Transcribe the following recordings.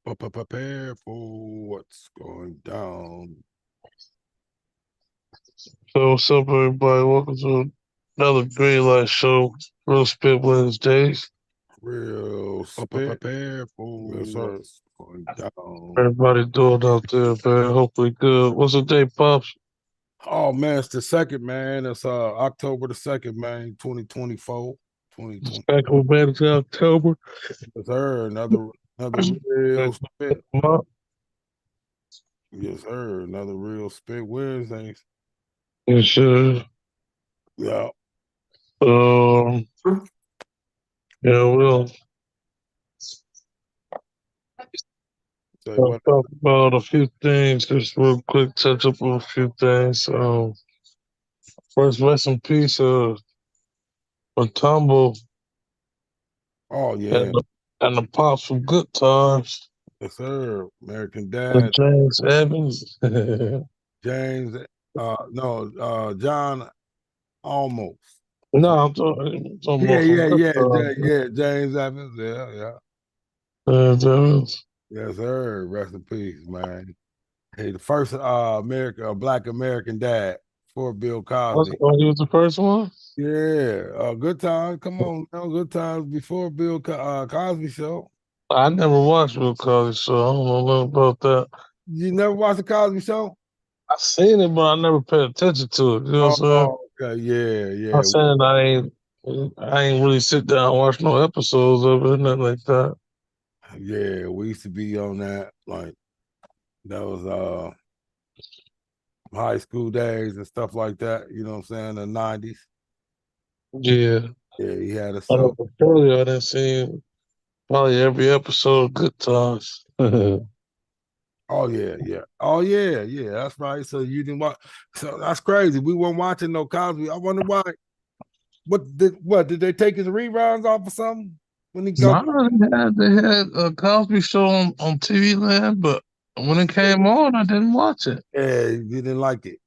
Prepare for what's going down. So what's up, everybody? Welcome to another Greenlite show, Realspit Wednesdays. Real spit. Prepare for what's going down. Everybody doing out there, man? Hopefully good. What's the day, Pops? Oh man, it's the second, man. It's October the 2nd, man, 2024. 2020. Back on back to October. Yes, sir. Another real spit. Yes, sir. Another real spit Wednesdays. Yes, sir. Yeah. Um, yeah, we'll Say what? talk about a few things, just real quick, touch up on a few things. First, rest in peace, Matumbo Oh and yeah. and the Pops from Good Times, Yes, sir. American and Dad, James Evans. James, no, John almost. No, I'm talking Yeah, about from yeah, Good yeah, Times. yeah. James Evans. Yeah, yeah. Evans. Yes, sir. Rest in peace, man. Hey, the first Black American dad for Bill Cosby. He was the first one? Yeah, good times. Come on, now, good times before Cosby show. I never watched Bill Cosby, so I don't know nothing about that. You never watched the Cosby show? I seen it, but I never paid attention to it. You know what I'm saying? Oh, okay, yeah, I'm yeah, saying I ain't really sit down and watch no episodes of it, nothing like that. yeah. We used to be on that. Like that was high school days and stuff like that. You know what I'm saying? The '90s. Yeah. Yeah, he had a I show. told you I done seen probably every episode of Good Times. Yeah. Oh yeah, yeah. Oh yeah, yeah. That's right. So you didn't watch. So that's crazy. We weren't watching no Cosby. I wonder why. What did they take his reruns off or something when he go? No, they had a Cosby show on TV Land, but when it came on, I didn't watch it. Yeah, you didn't like it.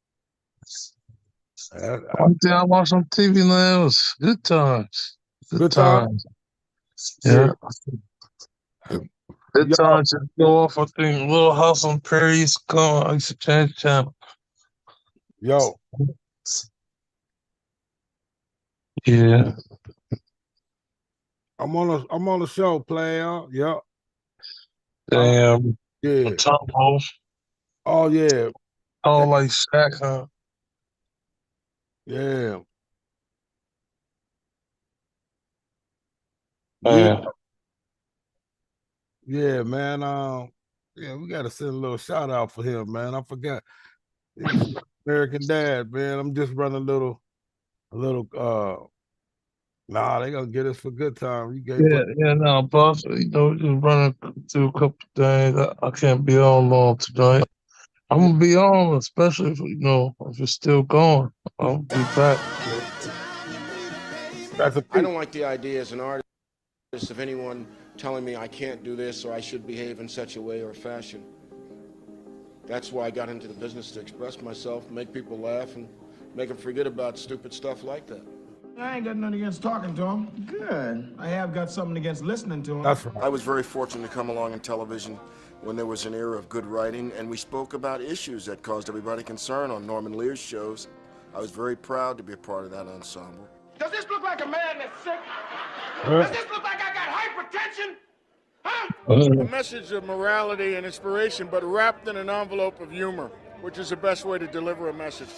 Only thing I watched on TV Land was Good Times. Good Good time. Times. Yeah. Yeah. Good Yo, Times just go off, I think, Little House on Prairie used to come. I used to change the channel. yo. Yeah. I'm on the show, player. Yep. Uh, Damn. yeah. Top host. Oh yeah. All like Shaq, huh? Yeah. Yeah. Man. Yeah, man. Yeah, we gotta send a little shout out for him, man. I forgot. He's American Dad, man. I'm just running a little. Nah, they gonna get us for good time. You can't play. Yeah, no, boss. Just running through a couple things. I can't be on long tonight. I'm Yeah, gonna be on, especially if it's still going. I'll be back. that's a I piece. don't like the idea as an artist of anyone telling me I can't do this or I should behave in such a way or fashion. That's why I got into the business, to express myself, make people laugh, and make them forget about stupid stuff like that. I ain't got nothing against talking to him. Good. I have got something against listening to him. That's right. I was very fortunate to come along in television when there was an era of good writing, and we spoke about issues that caused everybody concern on Norman Lear's shows. I was very proud to be a part of that ensemble. Does this look like a man that's sick? Does this look like I got hypertension? Huh? A message of morality and inspiration, but wrapped in an envelope of humor, which is the best way to deliver a message.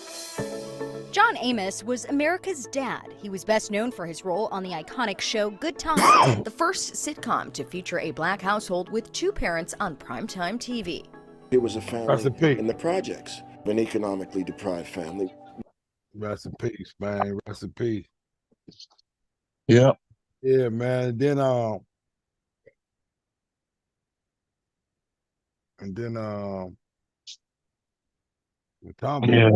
John Amos was America's dad. He was best known for his role on the iconic show Good Times, the first sitcom to feature a black household with two parents on primetime TV. It was a That's a family piece. in the projects, an economically deprived family. Rest in peace, man. Rest in peace. Yeah. Yeah, man. And then Tombo. Yeah.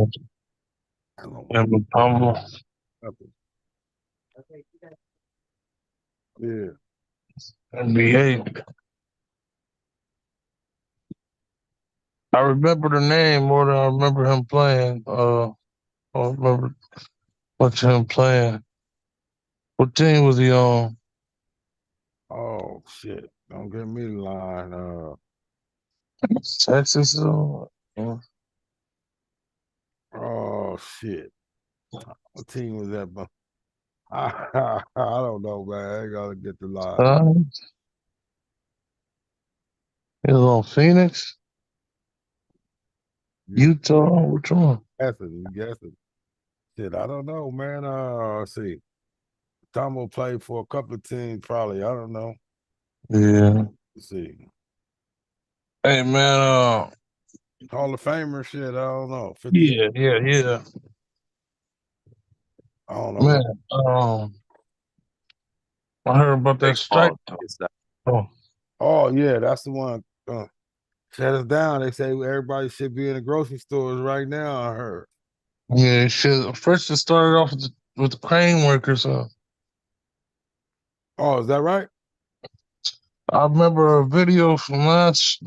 I don't know. And Matumbo. Yeah. And behave. I remember the name more than I remember him playing. I remember watching him playing. What team was he on? Oh shit. Don't get me the line. Texas. Oh shit. What team was that? But I don't know, man. I gotta get the line. It was on Phoenix, Utah. Which one? You guessing. Shit, I don't know, man. Let's see. Tomo played for a couple of teams, probably. I don't know. Yeah. Let's see. Hey man. Hall of Famer shit. I don't know. 50. Yeah. I don't know. Man. I heard about that strike. Oh, Oh yeah, that's the one. Shut us down. They say everybody should be in the grocery stores right now. I heard. yeah. Shit. First, it started off with the crane workers. Oh, is that right? I remember a video from last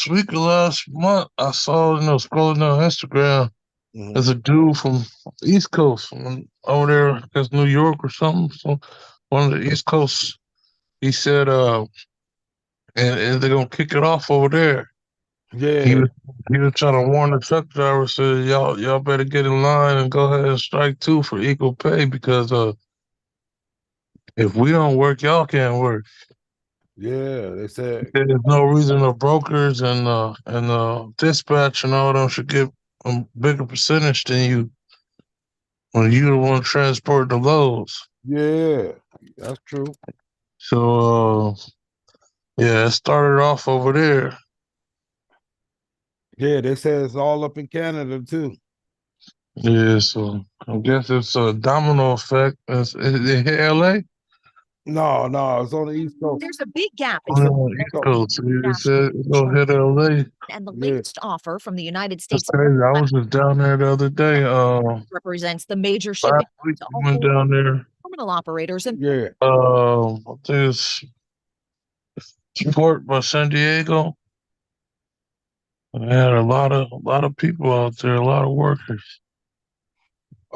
week or last month. I saw, scrolling on Instagram. There's a dude from the East Coast, from over there, I guess New York or something. So one of the East Coast. He said, and they're gonna kick it off over there. He Yeah, was he was trying to warn the truck driver, said, y'all better get in line and go ahead and strike too for equal pay because if we don't work, y'all can't work. yeah. They said, There's no reason the brokers and dispatch and all them should get a bigger percentage than you when you the one transporting the loads. yeah, that's true. So yeah, it started off over there. Yeah, they said it's all up in Canada too. Yeah, so I guess it's a domino effect. It hit LA? No, it's on the East Coast. There's a big gap On the East Coast. It said it's gonna hit LA. and the Yeah. latest offer from the United That's States crazy. I was just down there the other day. represents the major Last shipping week to we all went down there. terminal operators and Yeah, I think it's Port by San Diego. And they had a lot of people out there, a lot of workers.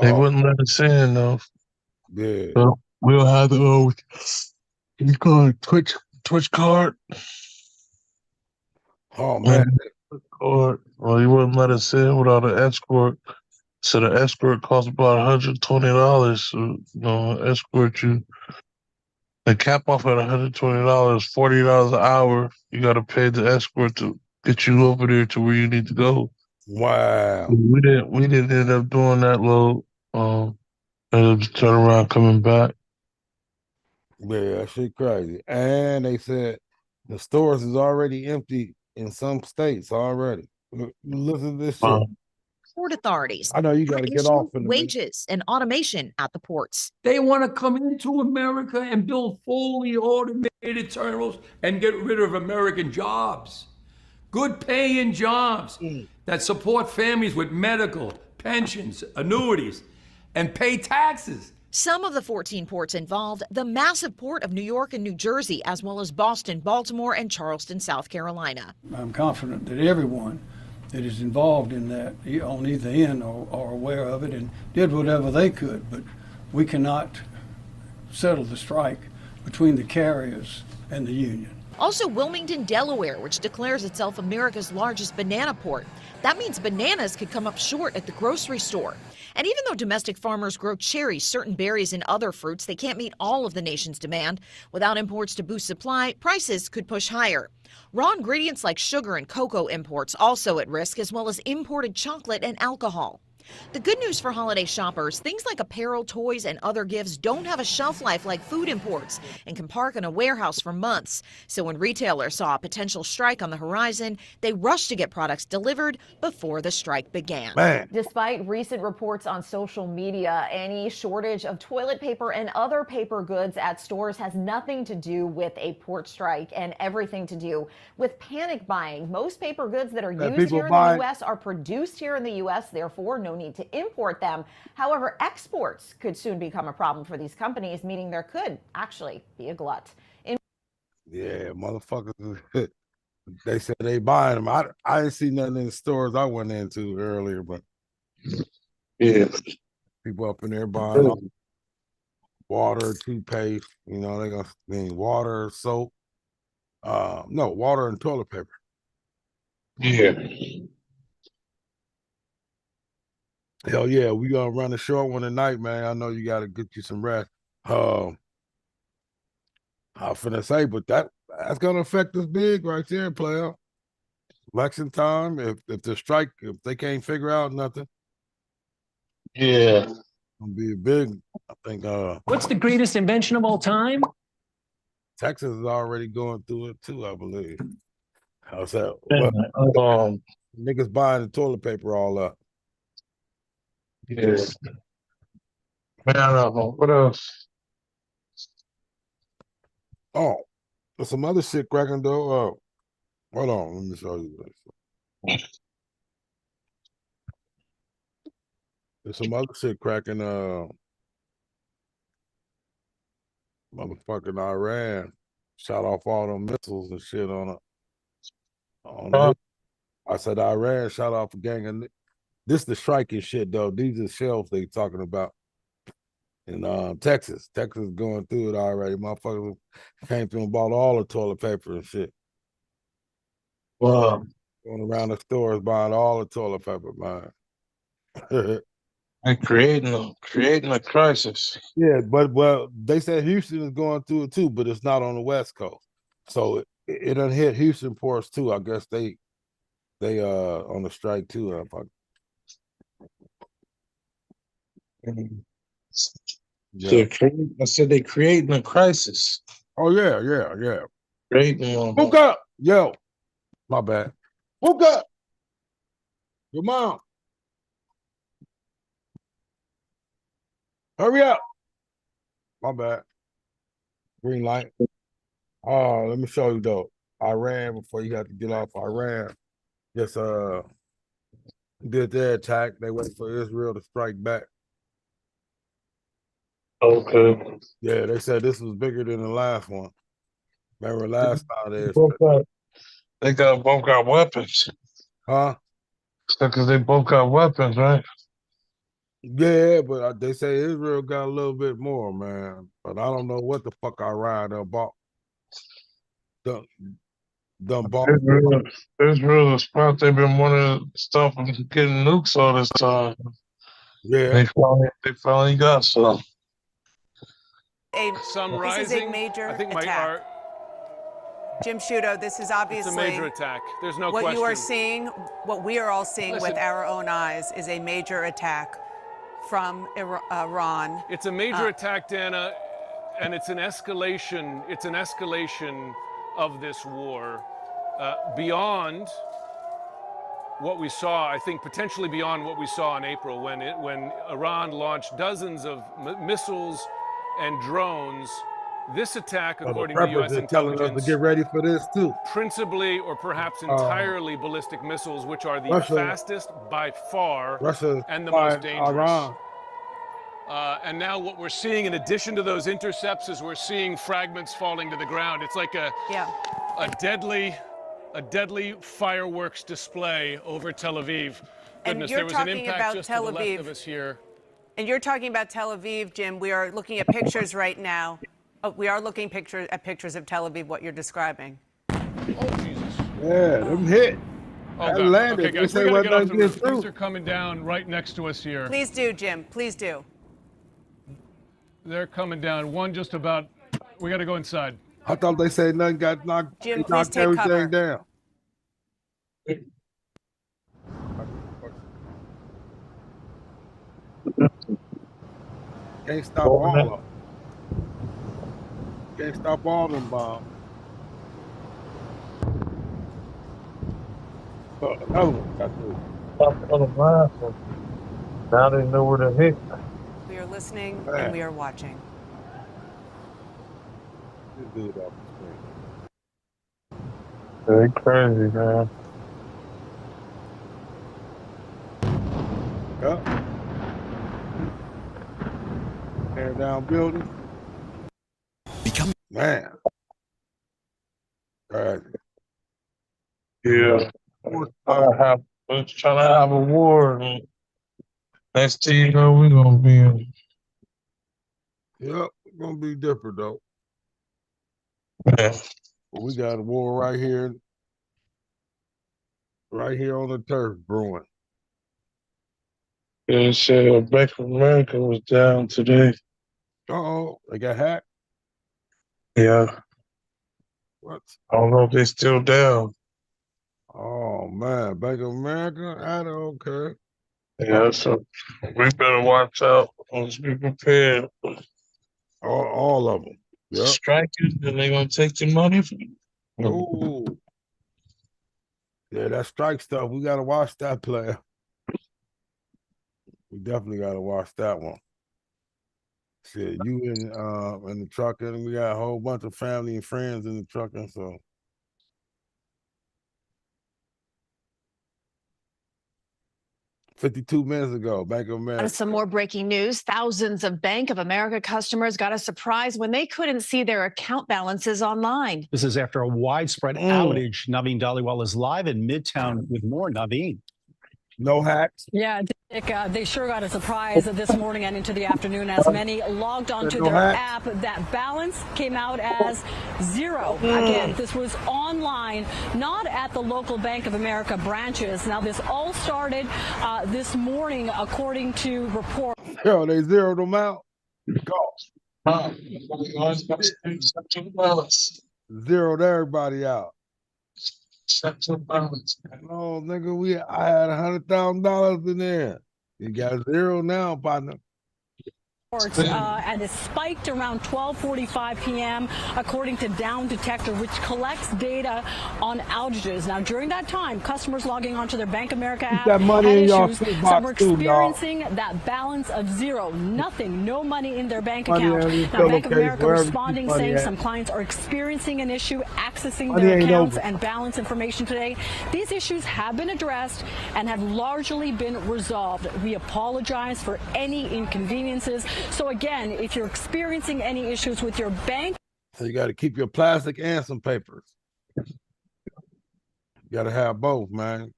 They oh wouldn't let us in though. yeah. So we'll have the you call it Twitch card. Oh man, And well, you wouldn't let us in without an escort. So the escort costs about $120. So, escort you. The cap off at $120, $40 an hour. You got to pay the escort to get you over there to where you need to go. wow. We didn't end up doing that load. Ended up just turn around coming back. Yeah, that shit crazy. And they said the stores is already empty in some states already. Listen to this shit. port authorities. I know you got to get off in the minute. Wages and automation at the ports. They want to come into America and build fully automated terminals and get rid of American jobs. Good paying jobs that support families with medical, pensions, annuities, and pay taxes. Some of the 14 ports involved, the massive port of New York and New Jersey, as well as Boston, Baltimore, and Charleston, South Carolina. I'm confident that everyone that is involved in that on either end are aware of it and did whatever they could, but we cannot settle the strike between the carriers and the union. Also Wilmington, Delaware, which declares itself America's largest banana port. That means bananas could come up short at the grocery store. And even though domestic farmers grow cherries, certain berries, and other fruits, they can't meet all of the nation's demand. Without imports to boost supply, prices could push higher. Raw ingredients like sugar and cocoa imports also at risk, as well as imported chocolate and alcohol. The good news for holiday shoppers, things like apparel, toys, and other gifts don't have a shelf life like food imports and can park in a warehouse for months. So when retailers saw a potential strike on the horizon, they rushed to get products delivered before the strike began. Man. Despite recent reports on social media, any shortage of toilet paper and other paper goods at stores has nothing to do with a port strike and everything to do with panic buying. Most paper goods that are used here in the U.S. are produced here in the U.S., therefore no need to import them. However, exports could soon become a problem for these companies, meaning there could actually be a glut. Yeah, motherfuckers. They said they buying them. I didn't see nothing in the stores I went into earlier, but yeah, people up in there buying water, toothpaste. They gonna need water, soap. No, water and toilet paper. Yeah. Hell yeah, we gonna run a short one tonight, man. I know you gotta get you some rest. I'm finna say, but that's gonna affect us big right there, player. Election time, if the strike, if they can't figure out nothing, Yeah. gonna be big. I think What's the greatest invention of all time? Texas is already going through it too, I believe. How's that? Yeah. Well, niggas buying the toilet paper all up. Yeah. Man, what else? Oh, there's some other shit cracking though. Hold on, let me show you this. There's some other shit cracking. Motherfucking Iran shot off all them missiles and shit on it. Uh, I said Iran shot off a gang of. This the striking shit though. These are shells they talking about in Texas. Texas is going through it already. Motherfuckers came through and bought all the toilet paper and shit. Wow. Going around the stores buying all the toilet paper, man. And creating a crisis. Yeah, but well, they said Houston is going through it too, but it's not on the West Coast. So it done hit Houston ports too. I guess they on the strike too. So Yeah. I said they creating a crisis. Oh yeah. Creating one. Woke up, yo. My bad. Woke up. Your mom. Hurry up. My bad. Greenlight. Oh, let me show you though. Iran before you have to get off. Iran just did their attack. They wait for Israel to strike back. Okay. Yeah, they said this was bigger than the last one. Remember last time They both got weapons. huh? Because they both got weapons, right? Yeah, but they say Israel got a little bit more, man. But I don't know what the fuck Iran done bought. Done bought. Israel, the spot they've been wanting to stop from getting nukes all this time. Yeah. They finally got some. This is a major attack. Jim Sciutto, this is obviously it's a major attack. There's no question. What you are seeing, what we are all seeing with our own eyes, is a major attack from Iran. It's a major attack, Dana, and it's an escalation. It's an escalation of this war beyond what we saw. I think potentially beyond what we saw in April when Iran launched dozens of missiles and drones. This attack, according to U.S. intelligence, telling us to get ready for this too. Principally or perhaps entirely ballistic missiles, which are the fastest by far and the most dangerous. And now what we're seeing, in addition to those intercepts, is we're seeing fragments falling to the ground. It's like a deadly fireworks display over Tel Aviv. Goodness, there was an impact just to the left of us here. And you're talking about Tel Aviv, Jim. We are looking at pictures right now. We are looking at pictures of Tel Aviv, what you're describing. Oh, Jesus. Yeah, them hit. Oh, God. Landed. Okay, guys, we gotta get off the roof. These are coming down right next to us here. Please do, Jim. Please do. They're coming down. One just about. We got to go inside. I thought they said nothing got knocked. Jim, please knocked take everything cover. down. Can't stop all of them. Can't stop all them bombs. Oh, another one got through. Now they know where to hit. We are listening and we are watching. This dude off the screen. They're crazy, man. Yeah. Tear down building. Man. All right. Yeah. We're trying to have a war. And next thing you know, we're going to be in. Yep. It's going to be different, though. Yeah. We got a war right here on the turf brewing. Yeah, said Bank of America was down today. Oh, they got hacked. Yeah. What? I don't know if they still down. Oh man, Bank of America. Okay. Yeah, so we better watch out. Let's be prepared. All of them. Yep. Striking, and they're gonna take your money from you. Oh. Yeah, that strike stuff. We gotta watch that player. We definitely gotta watch that one. Shit, you in the trucking, and we got a whole bunch of family and friends in the trucking, so 52 minutes ago, Bank of America. Some more breaking news. Thousands of Bank of America customers got a surprise when they couldn't see their account balances online. This is after a widespread outage. Naveen Dhaliwal is live in Midtown with more. Naveen. No hacks. Yeah, Dick, they sure got a surprise this morning and into the afternoon as many logged onto their app. That balance came out as zero. Again, this was online, not at the local Bank of America branches. Now, this all started this morning, according to reports. Yo, they zeroed them out. Go. Zeroed everybody out. No, nigga, I had $100,000 in there. You got zero now, partner. And it spiked around 12:45 p.m. according to Down Detector, which collects data on outages. Now, during that time, customers logging onto their Bank America app that money had in issues. your Some were too, experiencing that balance of zero, nothing, no money in their bank Money account. in Now, Bank of pillowcase, America wherever responding, money saying at. some clients are experiencing an issue accessing Money their ain't accounts over. and balance information today. These issues have been addressed and have largely been resolved. We apologize for any inconveniences. So again, if you're experiencing any issues with your bank, So you got to keep your plastic and some papers. You got to have both, man.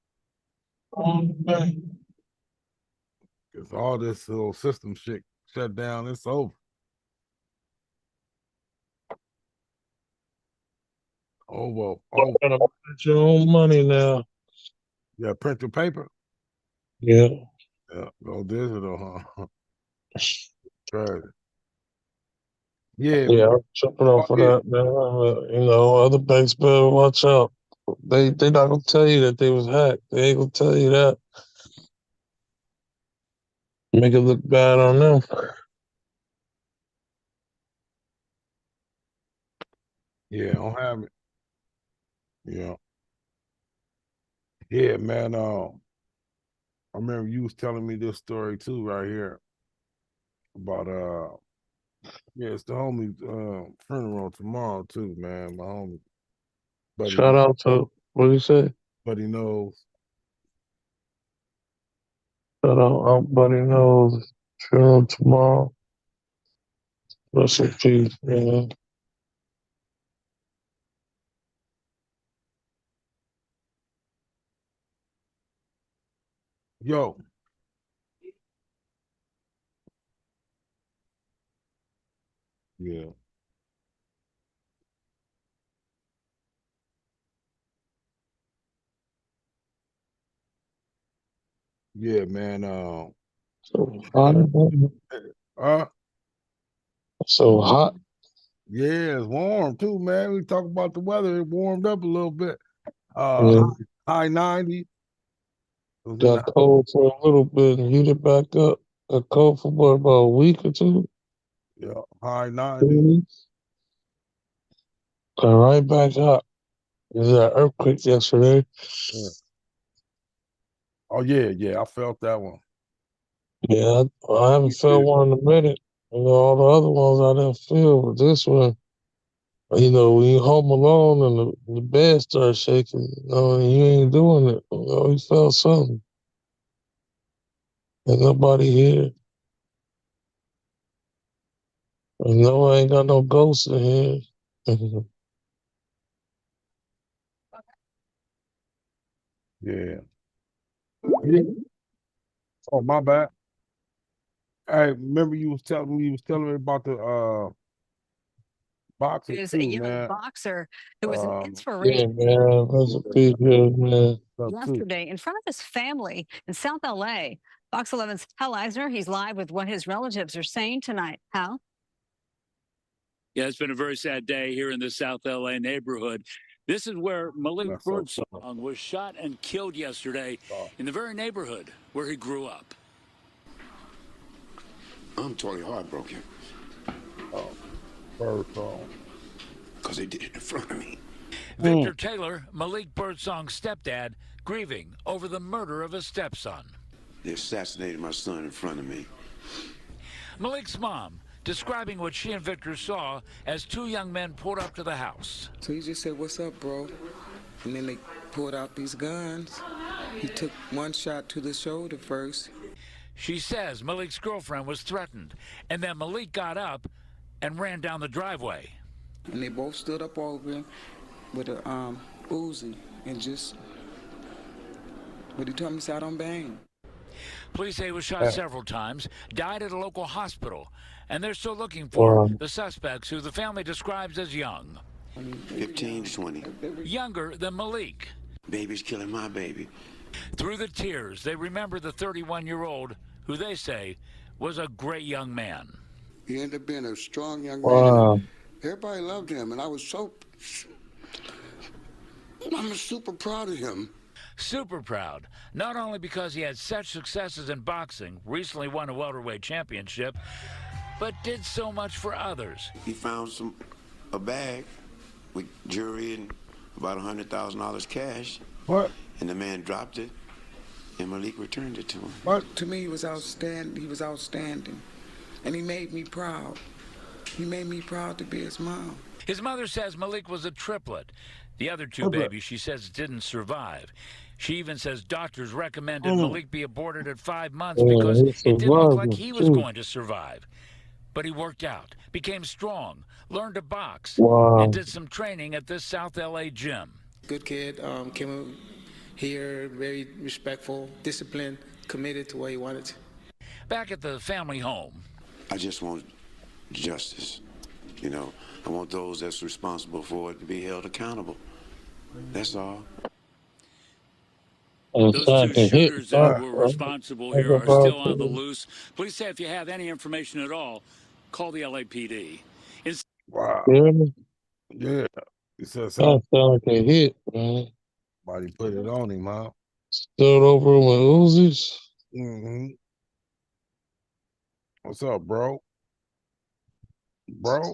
Because all this little system shit shut down, it's over. Over. You gotta print your own money now. You got to print your paper? Yeah. Yeah, go digital, huh? Crazy. Yeah. Yeah, I'm jumping off of that, man. You know, other banks better watch out. They not gonna tell you that they was hacked. They ain't gonna tell you that. Make it look bad on them. Yeah, I don't have it. Yeah. Yeah, man. I remember you was telling me this story too, right here. About yeah, it's the homie funeral tomorrow too, man. My homie. Shout out to what do you say? Buddy knows. Shout out Buddy knows. Funeral tomorrow. Rest in peace, man. Yo. Yeah. Yeah, man. So hot. So hot. Yeah, it's warm too, man. We talk about the weather. It warmed up a little bit. Yeah. High 90. Got cold for a little bit and heated back up. Got cold for what, about a week or two? Yeah, high 2 90. weeks. Got right back up. There's that earthquake yesterday. Yeah. Oh yeah, I felt that one. Yeah, I haven't felt one in a minute. You know, all the other ones I didn't feel, but this one, you know, when you home alone and the bed starts shaking, you know, and you ain't doing it, you know, you felt something. Ain't nobody here. And no, I ain't got no ghosts in here. Yeah. Oh, my bad. Hey, remember you was telling me about boxer is a too, young man. boxer who was an Yeah, inspiration man. That's a big deal, man. yesterday in front of his family in South LA. Fox 11's Hal Eisner, he's live with what his relatives are saying tonight. Hal? Yeah, it's been a very sad day here in the South LA neighborhood. This is where Malik Birdsong was shot and killed yesterday in the very neighborhood where he grew up. I'm totally heartbroken. Birdsong. Because they did it in front of me. Victor Taylor, Malik Birdsong's stepdad, grieving over the murder of his stepson. They assassinated my son in front of me. Malik's mom describing what she and Victor saw as two young men pulled up to the house. So he just said, "What's up, bro?" And then they pulled out these guns. He took one shot to the shoulder first. She says Malik's girlfriend was threatened, and then Malik got up and ran down the driveway. And they both stood up over him with a Uzi and just, but he told me, "I don't bang." Police say he was shot several times, died at a local hospital, and they're still looking for the suspects who the family describes as young. 15 to 20. Younger than Malik. Baby's killing my baby. Through the tears, they remember the 31-year-old who they say was a great young man. He ended up being a strong young Wow. man. Everybody loved him, and I'm super proud of him. Super proud, not only because he had such successes in boxing, recently won a welterweight championship, but did so much for others. He found a bag with jewelry and about $100,000 cash. What? And the man dropped it, and Malik returned it to him. But to me, he was outstanding. He was outstanding, and he made me proud. He made me proud to be his mom. His mother says Malik was a triplet. The other two babies, she says, didn't survive. She even says doctors recommended Malik be aborted at 5 months because it didn't look like he was going to survive. But he worked out, became strong, learned to box, and did some training at this South LA gym. Good kid, came here, very respectful, disciplined, committed to what he wanted. Back at the family home. I just want justice. You know, I want those that's responsible for it to be held accountable. That's all. Those two shooters that were responsible here are still on the loose. Police say if you have any information at all, call the LAPD. Wow. Really? Yeah. He said That something. sound like a hit, man. Somebody put it on him, huh? Stood over him with Uzis. Mm-hmm. What's up, bro? Bro?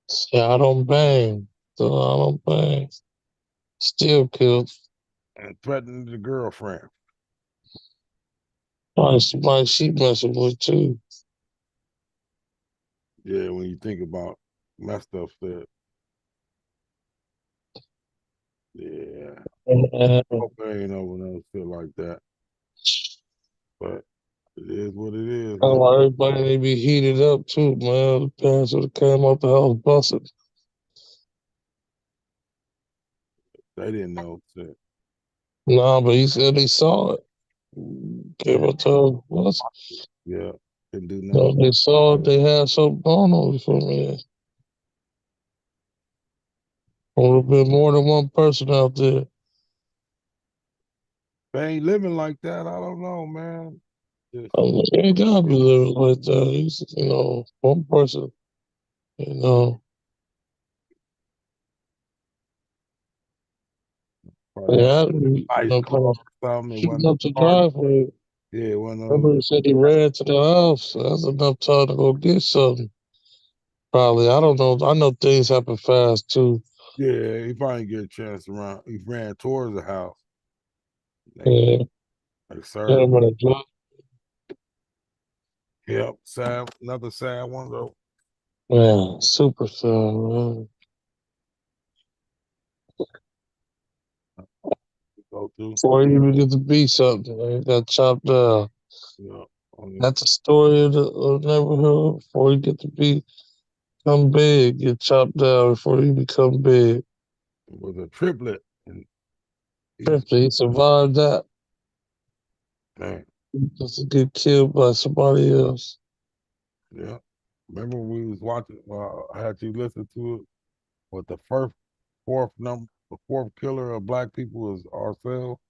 Say, I don't bang. So I don't bang. Still killed. And threatened the girlfriend. Probably somebody she messing with, too. Yeah, when you think about messed up stuff. Yeah. Hope there ain't no one else feel like that. But it is what it is. Oh, everybody they be heated up too, man. The parents would have came out the house busted. They didn't know. Shit. Nah, but he said he saw it. Came up to us. Yeah, didn't do No, nothing. they saw it. They had something going on before me. Would have been more than one person out there. They ain't living like that. I don't know, man. Just, I mean, they ain't gotta be living like that. He's, one person, Yeah, ice car or something. It shooting wasn't up the a car. driveway. Yeah, it wasn't Remember he said he ran to the house. That's enough time to go get something. Probably. I don't know. I know things happen fast too. Yeah, he probably get a chance to run. He ran towards the house. Yeah. Like, sir. Yeah, Yep, sad. Another sad one though. man, super sad, man. Go through. Before you even get to be something, man, you got chopped down. Yeah. That's the story of the neighborhood. Before you get to become big, get chopped down before you become big. It was a triplet. And He survived that. man. Just to get killed by somebody else. Yeah. Remember when we was watching? I had you listen to it. With the the fourth killer of black people was ourselves.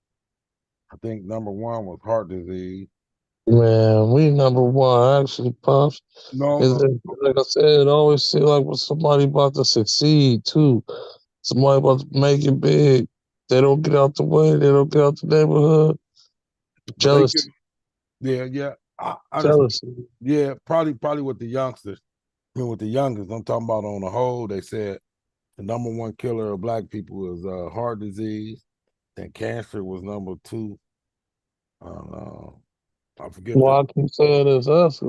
I think number one was heart disease. Man, we number one, actually, Pops. No, Is no, that, like I said, it always seems like when somebody about to succeed, too. Somebody about to make it big. They don't get out the way. They don't get out the neighborhood. but they get Jealousy. yeah. I just Jealousy. yeah, probably with the youngsters. I mean, with the youngest, I'm talking about on the whole. They said the number one killer of black people is heart disease. Then cancer was number two. Uh, I forget the. Well, I keep saying it's us.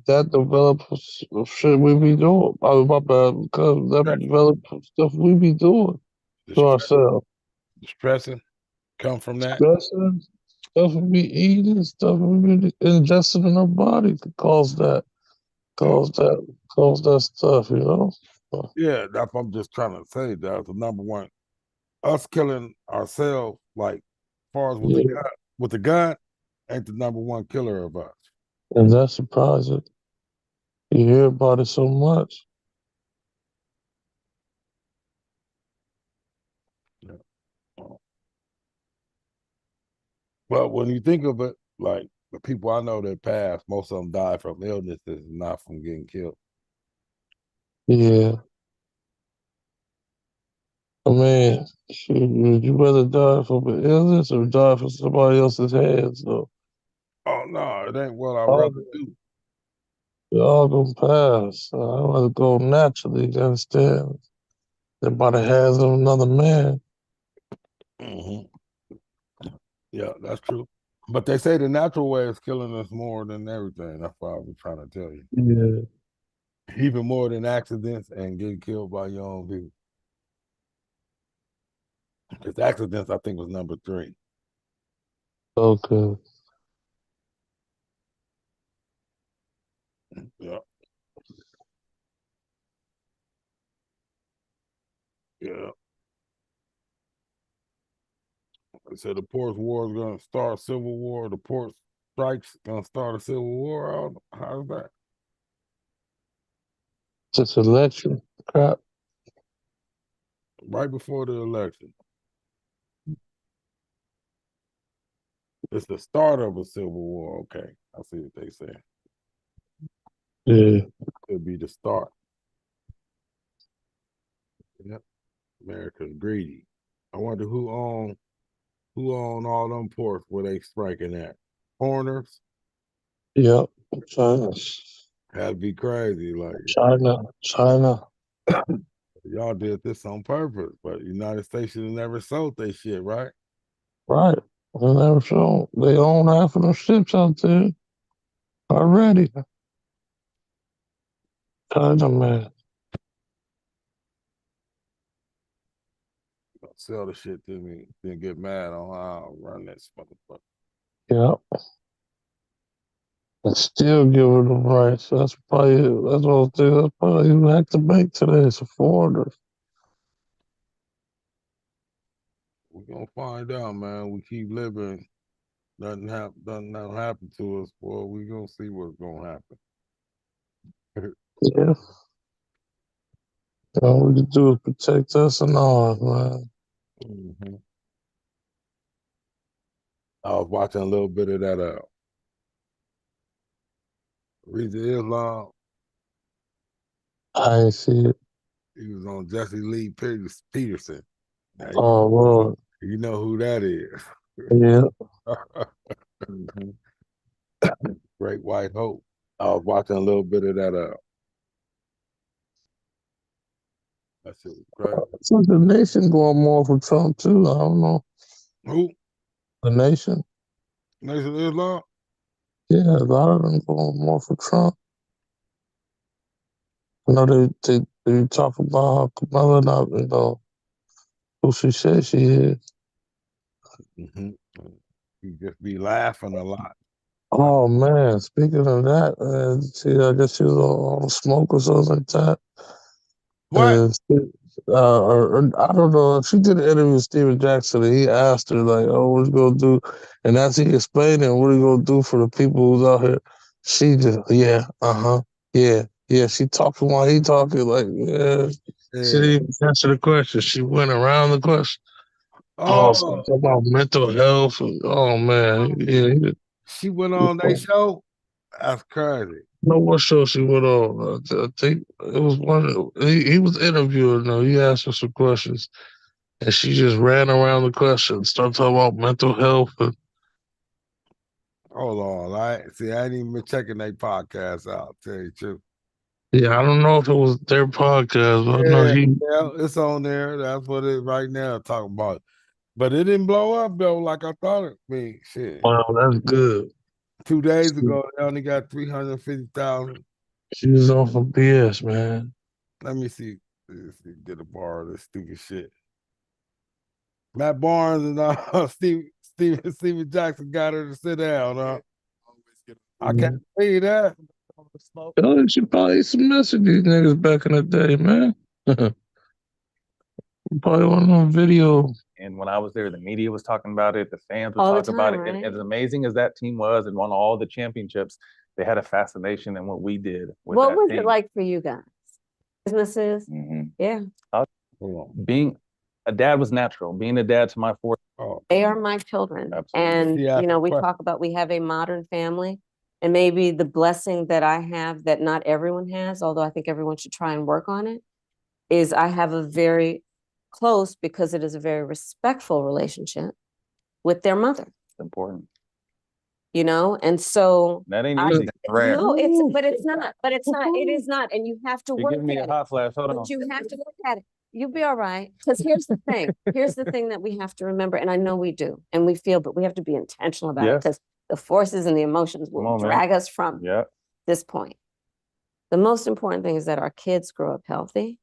That develops shit we be doing. I mean, my bad, because that develops stuff we be doing The to stress, ourselves. the stressing come from that. Stressing, stuff we be eating, stuff we be ingesting in our body to cause that stuff, you know? Yeah, that's what I'm just trying to say. That's the number one. Us killing ourselves, like, far as Yeah, with the gun, ain't the number one killer of us. and that's surprising. You hear about it so much. Yeah. But when you think of it, like the people I know that passed, most of them died from illnesses, not from getting killed. Yeah. I mean, shoot, would you rather die from an illness or die from somebody else's hands, though? Oh no, it ain't what I'd All, rather do. they all gonna pass. I'd rather go naturally, you understand? Than by the hands of another man. Hmm. Yeah, that's true. But they say the natural way is killing us more than everything. That's what I was trying to tell you. Yeah. Even more than accidents and getting killed by your own people. Because accidents, I think, was number three. Okay. Yeah, yeah. They said the ports war is going to start a civil war. The port strikes going to start a civil war. I don't know. How's that? Just election crap. Right before the election. It's the start of a civil war. Okay, I see what they say. Yeah. Could be the start. Yep. America's greedy. I wonder who own all them ports where they striking at. Foreigners Yep. China. had to be crazy. Like China. y'all did this on purpose, but United States should have never sold they shit, right? Right. They never show. They own half of them ships out there already. China, man. Sell the shit to me, then get mad on how I run this motherfucker. Yep. And still giving them rights. That's probably that's what I think. That's probably who hacked the bank today. It's a foreigner. We're gonna find out, man. We keep living. Nothing happen to us. Well, we gonna see what's gonna happen. Yeah. All we can do is protect us and ours, man. Mhm. I was watching a little bit of that Reza Islam. I ain't see it. He was on Jesse Lee Peterson. Now, Oh Lord. you know who that is. Yeah. Mhm. Great White Hope. I was watching a little bit of that that shit was crazy. So the nation going more for Trump too. I don't know. Who? The nation. Nation of Islam? Yeah, a lot of them going more for Trump. I know they talk about how Kamala not, who she says she is. Mm-hmm. You just be laughing a lot. Oh man, speaking of that, I guess she was on smoke or something like that. What? Or I don't know. She did an interview with Steven Jackson, and he asked her like, "Oh, what you gonna do?" And as he explained it, what are you gonna do for the people who's out here? She just, yeah, yeah. Yeah, she talking while he talking. Like, yeah, she didn't even answer the question. She went around the question. Oh, so Oh, talk about mental health. Oh man, yeah. she went on their show. That's crazy. Know what show she went on? I think it was one. He was interviewing her. He asked her some questions, and she just ran around the questions, started talking about mental health. And, Hold on, I ain't even been checking their podcast out. Tell you the truth. yeah, I don't know if it was their podcast, but I know Yeah, he. yeah, it's on there. That's what it right now talking about. But it didn't blow up though, like I thought it. Shit. Wow, that's good. 2 days ago, they only got 350,000. She was on some BS, man. Let me see. Get a bar of this stupid shit. Matt Barnes and Steven Jackson got her to sit down. I can't believe that. Oh, she probably used to mess with these niggas back in the day, man. Probably one of them video. And when I was there, the media was talking about it. The fans were All the talking about time, it. And right? as amazing as that team was and won all the championships, they had a fascination in what we did with What that was team. it like for you guys? Businesses? Yeah. Being a dad was natural. Being a dad to my four. They are my children. And, Yeah, you know, we question. talk about we have a modern family, and maybe the blessing that I have that not everyone has, although I think everyone should try and work on it, is I have a very close, because it is a very respectful relationship with their mother, Important. you know? And so That ain't easy. Rare. no, but it's not, it is not. And you have to You're work giving me at a hot it. flash. Hold on. But you have to work at it. You'll be all right. Because here's the thing. Here's the thing that we have to remember, and I know we do, and we feel, but we have to be intentional about it, Yes. because the forces and the emotions will Come on, man. drag us from Yeah. this point. The most important thing is that our kids grow up healthy.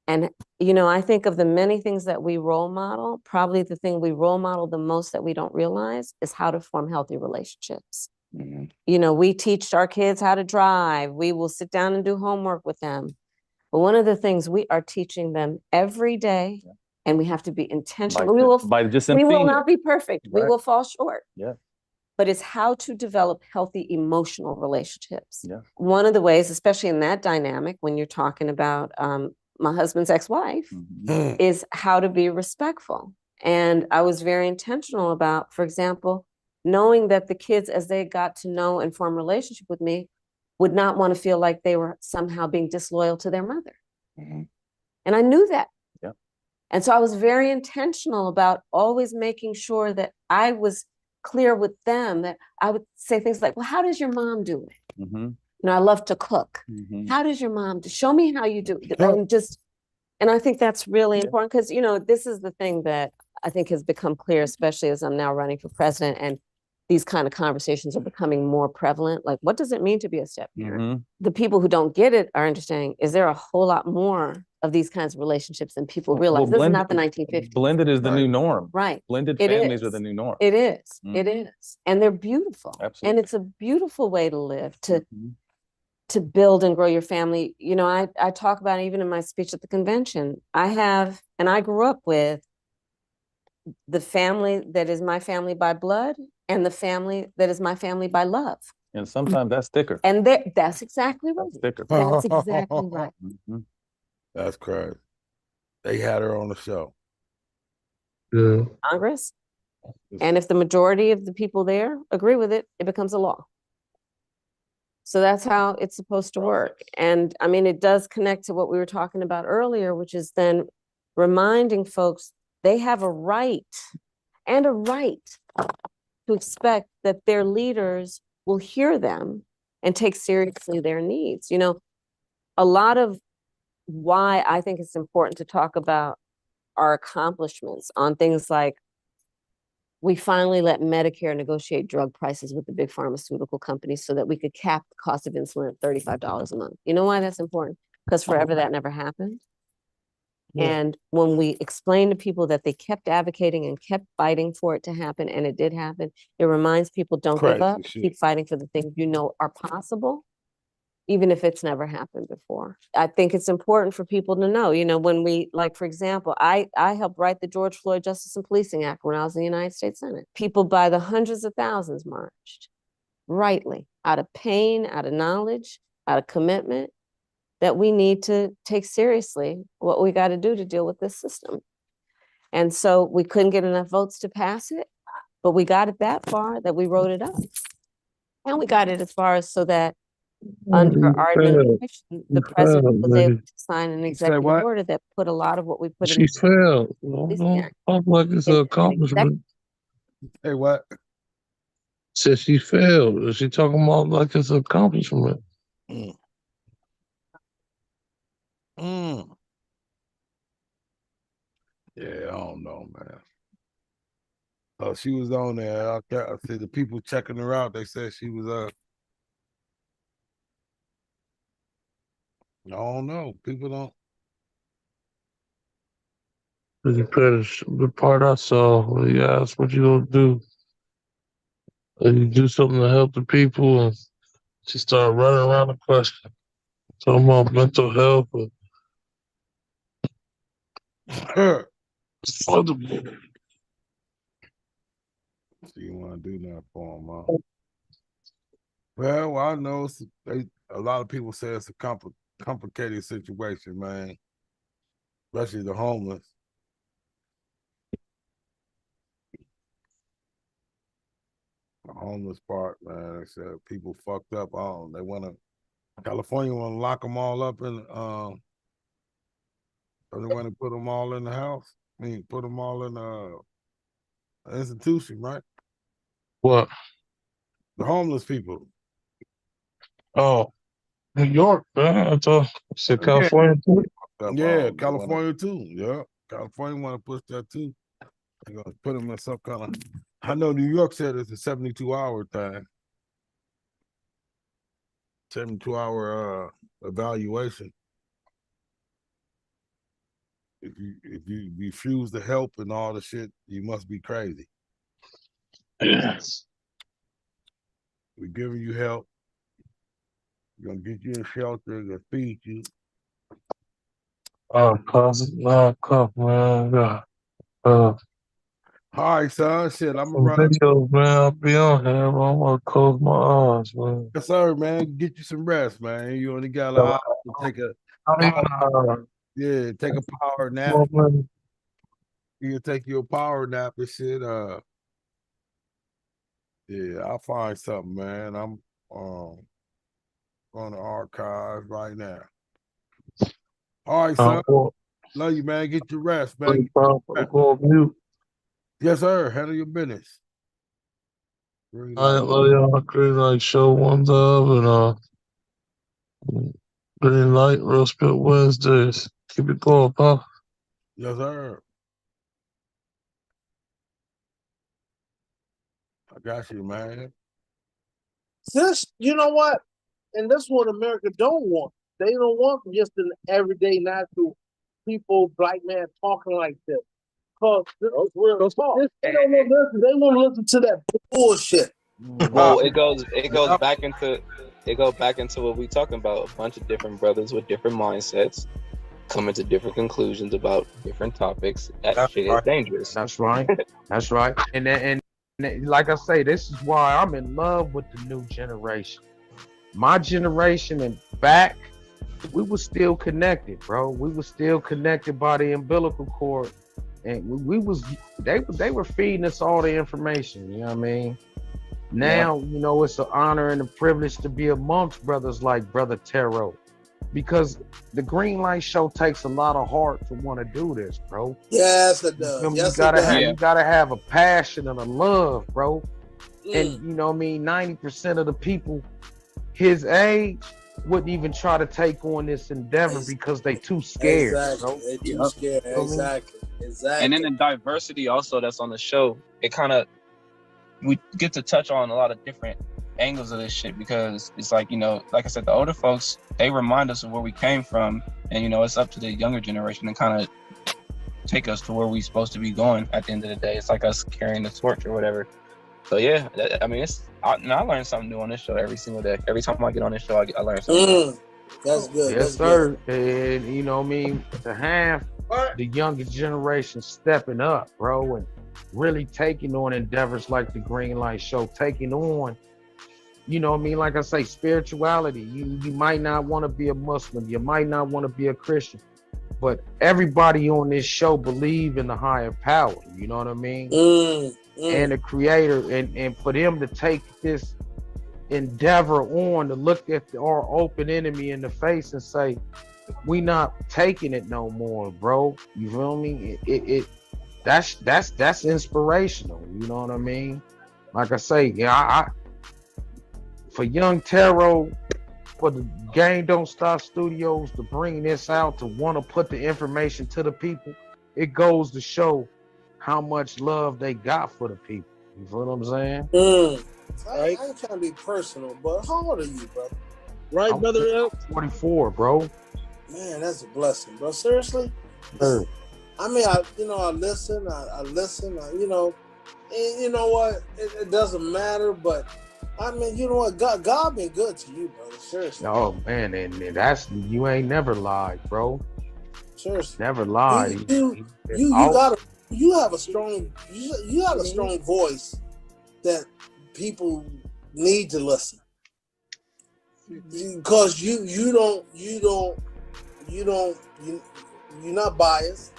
And, you know, I think of the many things that we role model, probably the thing we role model the most that we don't realize is how to form healthy relationships. You know, we teach our kids how to drive. We will sit down and do homework with them. But one of the things we are teaching them every day, and we have to be intentional. By just We will seeing not it. be perfect. We Right. will fall short. Yeah. But it's how to develop healthy emotional relationships. Yeah. One of the ways, especially in that dynamic, when you're talking about my husband's ex-wife, is how to be respectful. And I was very intentional about, for example, knowing that the kids, as they got to know and form a relationship with me, would not want to feel like they were somehow being disloyal to their mother. And I knew that. Yeah. And so I was very intentional about always making sure that I was clear with them, that I would say things like, well, how does your mom do it? You know, I love to cook. How does your mom do? Show me how you do it. And I think that's really important, because, you know, this is the thing that I think has become clear, especially as I'm now running for president, and these kind of conversations are becoming more prevalent. Like, what does it mean to be a step parent? The people who don't get it are understanding, is there a whole lot more of these kinds of relationships than people realize? This is not the 1950s. Blended is the new norm. Right. Blended It families is. are the new norm. It is. It is. And they're beautiful. Absolutely. And it's a beautiful way to live, to build and grow your family. You know, I talk about it even in my speech at the convention. I grew up with the family that is my family by blood and the family that is my family by love. And sometimes that's thicker. And that's exactly right. Thicker. That's exactly right. That's crazy. They had her on the show. Yeah. Congress. And if the majority of the people there agree with it, it becomes a law. So that's how it's supposed to work. And I mean, it does connect to what we were talking about earlier, which is then reminding folks they have a right to expect that their leaders will hear them and take seriously their needs. You know, a lot of why I think it's important to talk about our accomplishments on things like, we finally let Medicare negotiate drug prices with the big pharmaceutical companies so that we could cap the cost of insulin at $35 a month. You know why that's important? Because forever that never happened. And when we explain to people that they kept advocating and kept fighting for it to happen, and it did happen, it reminds people, don't give up, keep fighting for the things you know are possible, even if it's never happened before. I think it's important for people to know, you know, when we, like, for example, I helped write the George Floyd Justice and Policing Act when I was in the United States Senate. People by the hundreds of thousands marched, rightly, out of pain, out of knowledge, out of commitment, that we need to take seriously what we got to do to deal with this system. And so we couldn't get enough votes to pass it, but we got it that far that we wrote it up. And we got it as far as so that under our administration, the president was able to sign an executive order that put a lot of what we put in. She failed. Don't talk like it's an accomplishment. Hey, what? Said she failed. Is she talking about like it's an accomplishment? Mm. Mm. Yeah, I don't know, man. Oh, she was on there. I see the people checking her out. They said she was I don't know. People don't. The part I saw where you asked what you gonna do. And you do something to help the people, and she started running around the question. Talking about mental health. So you want to do that for them, huh? Well, I know a lot of people say it's a complicated situation, man. Especially the homeless. The homeless part, man. They said people fucked up. They California want to lock them all up in. They want to put them all in the house. I mean, put them all in an institution, right? What? The homeless people. Oh, New York, man. I thought you said California too. Yeah, California too. Yeah, California want to push that too. They're gonna put them in some kind of. I know New York said it's a 72-hour thing. 72-hour evaluation. If you refuse to help and all the shit, you must be crazy. Yes. We're giving you help. We're gonna get you in shelter, gonna feed you. Cause cup, man. All right, son. Shit, I'm gonna run. Videos, man. I'll be on here. I'm gonna close my eyes, man. Yes, sir, man. Get you some rest, man. You only got an hour to take a take a power nap. You can take your power nap and shit. Yeah, I'll find something, man. I'm on the archives right now. All right, son. Love you, man. Get your rest, man. Go on mute. Yes, sir. Handle your business. I love y'all. Greenlite show one love and Greenlite Realspit Wednesdays. Keep it going, pal. Yes, sir. I got you, man. This, you know what? And that's what America don't want. They don't want just an everyday natural people, black man talking like this. Because this is real talk. They don't want to listen. They want to listen to that bullshit. Well, it goes back into what we talking about. A bunch of different brothers with different mindsets coming to different conclusions about different topics. That shit is dangerous. That's right. That's right. And like I say, this is why I'm in love with the new generation. My generation and back, we were still connected, bro. We were still connected by the umbilical cord, and they were feeding us all the information. You know what I mean? Now, you know, it's an honor and a privilege to be amongst brothers like Brother Taro, because the Greenlight show takes a lot of heart to want to do this, bro. Yes, it does. You gotta have a passion and a love, bro. And you know what I mean, 90% of the people his age wouldn't even try to take on this endeavor because they too scared. Exactly. Bro. They too scared. Exactly. And then the diversity also that's on the show, we get to touch on a lot of different angles of this shit, because it's like, you know, like I said, the older folks, they remind us of where we came from, and you know, it's up to the younger generation to kind of take us to where we're supposed to be going at the end of the day. It's like us carrying the torch or whatever. So yeah, I mean, I learn something new on this show every single day. Every time I get on this show, I learn something. That's good. Yes, sir. Good. And you know what I mean, to have the younger generation stepping up, bro, and really taking on endeavors like the Greenlight show, taking on you know what I mean? Like I say, spirituality. You might not want to be a Muslim. You might not want to be a Christian. But everybody on this show believe in the higher power. You know what I mean? And the creator. And for them to take this endeavor on to look at our open enemy in the face and say, we not taking it no more, bro. You feel me? That's inspirational. You know what I mean? Like I say, yeah, I for Young Taro, for the Game Don't Stop Studios to bring this out, to want to put the information to the people, it goes to show how much love they got for the people. You feel what I'm saying? I ain't trying to be personal, but how old are you, brother? Right, I'm brother? 44, bro. Man, that's a blessing, bro. Seriously? Sure. I mean, I listen, you know, and you know what? It doesn't matter, but I mean, you know what? God been good to you, brother. Seriously. Oh man, and that's, you ain't never lied, bro. Seriously. Never lied. You have a strong voice that people need to listen, because you're not biased.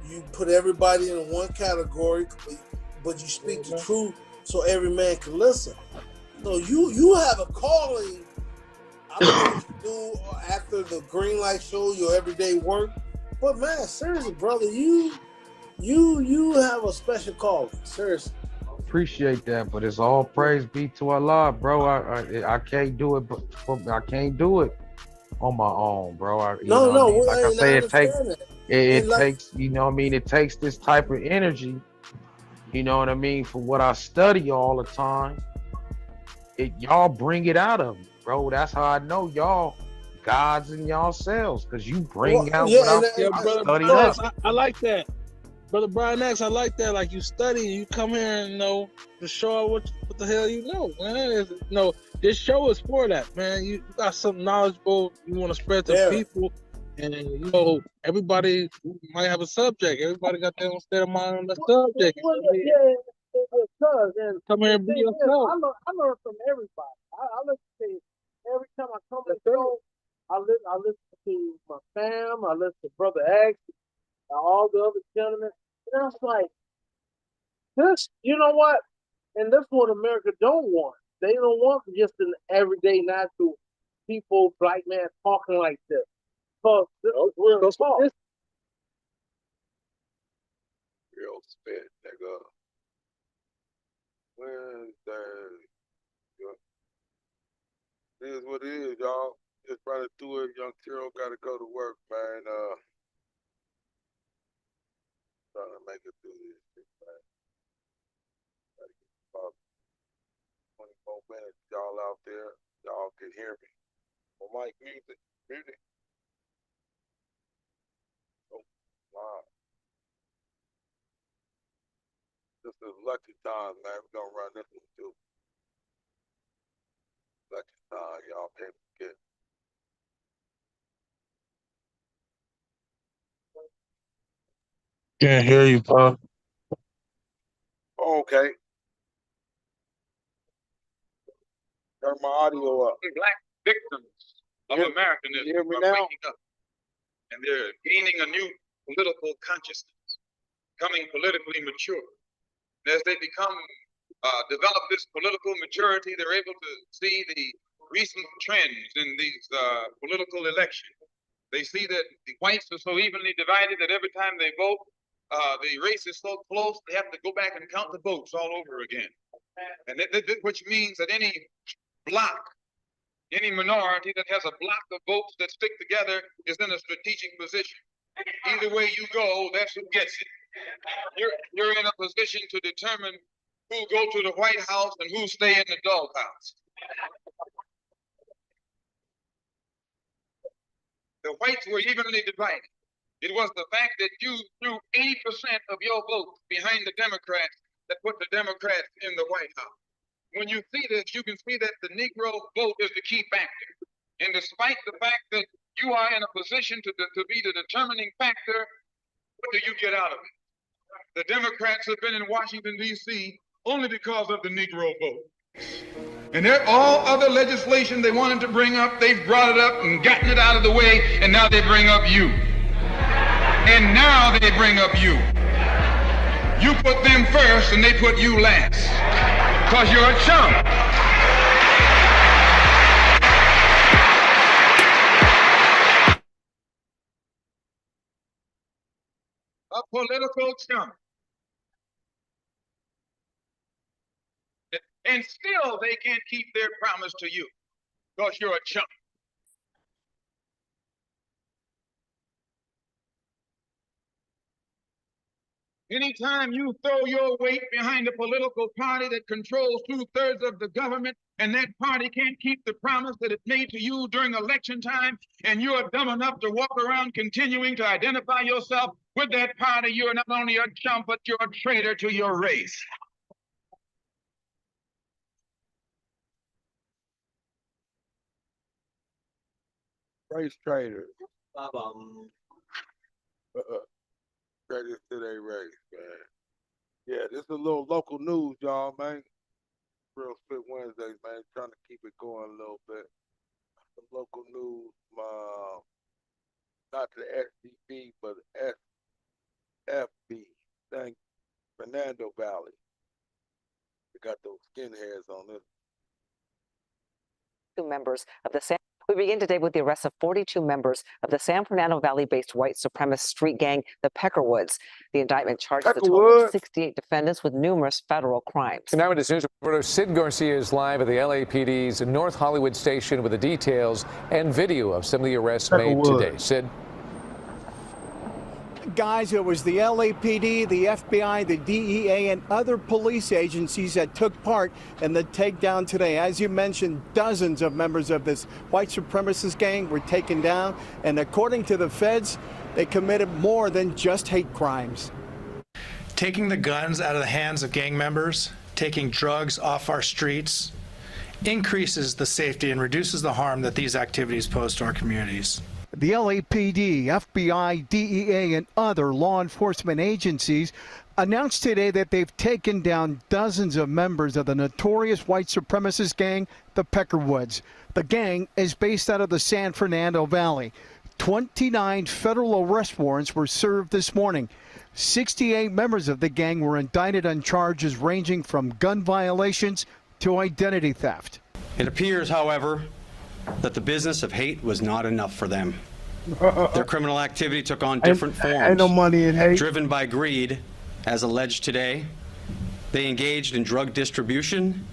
You put everybody in one category, but you speak the truth so every man can listen. So you have a calling. I don't know what you do after the Greenlight show, your everyday work, but man, seriously, brother, you have a special calling. Seriously. Appreciate that, but it's all praise be to Allah, bro. I can't do it, but I can't do it on my own, bro. Like I say, it takes, you know what I mean? It takes this type of energy, you know what I mean, for what I study all the time. Y'all bring it out of me, bro. That's how I know y'all gods in y'all selves, because you bring out what I studied up. I like that. Brother Brian X, I like that. Like, you study, you come here and know to show what the hell you know, man. This show is for that, man. You got something knowledgeable you want to spread to people, and you know, everybody might have a subject. Everybody got their own state of mind on the subject. Come here and be yourself. I learn from everybody. I listen to every time I come to the show. I listen to my fam. I listen to Brother X, all the other gentlemen. And I was like, this, you know what? And that's what America don't want. They don't want just an everyday natural people, black man talking like this. Because this is real talk. Realspit, nigga. Wednesday. It is what it is, y'all. Just running through it. Young Tiro got to go to work, man. Trying to make it through this shit, man. Gotta get about 20 more minutes. Y'all out there, y'all can hear me. Well, Mike, music. Oh, wow. This is lucky time, man. We're gonna run this one too. Lucky time, y'all can't forget. Can't hear you, Pop. Okay. Turn my audio up. Black victims of Americanism are waking up, and they're gaining a new political consciousness, becoming politically mature. And as they develop this political maturity, they're able to see the recent trends in these political elections. They see that the whites are so evenly divided that every time they vote, the race is so close, they have to go back and count the votes all over again. And which means that any block, any minority that has a block of votes that stick together is in a strategic position. Either way you go, that's who gets it. You're in a position to determine who go to the White House and who stay in the doghouse. The whites were evenly divided. It was the fact that you threw 80% of your votes behind the Democrats that put the Democrats in the White House. When you see this, you can see that the Negro vote is the key factor. And despite the fact that you are in a position to be the determining factor, what do you get out of it? The Democrats have been in Washington, D.C. only because of the Negro vote. And all other legislation they wanted to bring up, they've brought it up and gotten it out of the way, and now they bring up you. And now they bring up you. You put them first and they put you last. Because you're a chump. A political chump. And still they can't keep their promise to you. Because you're a chump. Anytime you throw your weight behind a political party that controls 2/3 of the government, and that party can't keep the promise that it made to you during election time, and you are dumb enough to walk around continuing to identify yourself with that party, you're not only a chump, but you're a traitor to your race. Race traitors. Traitors to their race, man. Yeah, this is a little local news, y'all, man. Realspit Wednesdays, man. Trying to keep it going a little bit. Some local news, not the SDP, but SFB, San Fernando Valley. They got those skinheads on this. Members of the We begin today with the arrest of 42 members of the San Fernando Valley-based white supremacist street gang, the Peckerwoods. The indictment charges a total of 68 defendants with numerous federal crimes. And now, News reporter Sid Garcia is live at the LAPD's North Hollywood station with the details and video of some of the arrests made today. Sid. Guys, it was the LAPD, the FBI, the DEA, and other police agencies that took part in the takedown today. As you mentioned, dozens of members of this white supremacist gang were taken down, and according to the feds, they committed more than just hate crimes. Taking the guns out of the hands of gang members, taking drugs off our streets, increases the safety and reduces the harm that these activities pose to our communities. The LAPD, FBI, DEA, and other law enforcement agencies announced today that they've taken down dozens of members of the notorious white supremacist gang, the Peckerwoods. The gang is based out of the San Fernando Valley. 29 federal arrest warrants were served this morning. 68 members of the gang were indicted on charges ranging from gun violations to identity theft. It appears, however, that the business of hate was not enough for them. Their criminal activity took on different forms. Ain't no money in hate. Driven by greed, as alleged today, they engaged in drug distribution,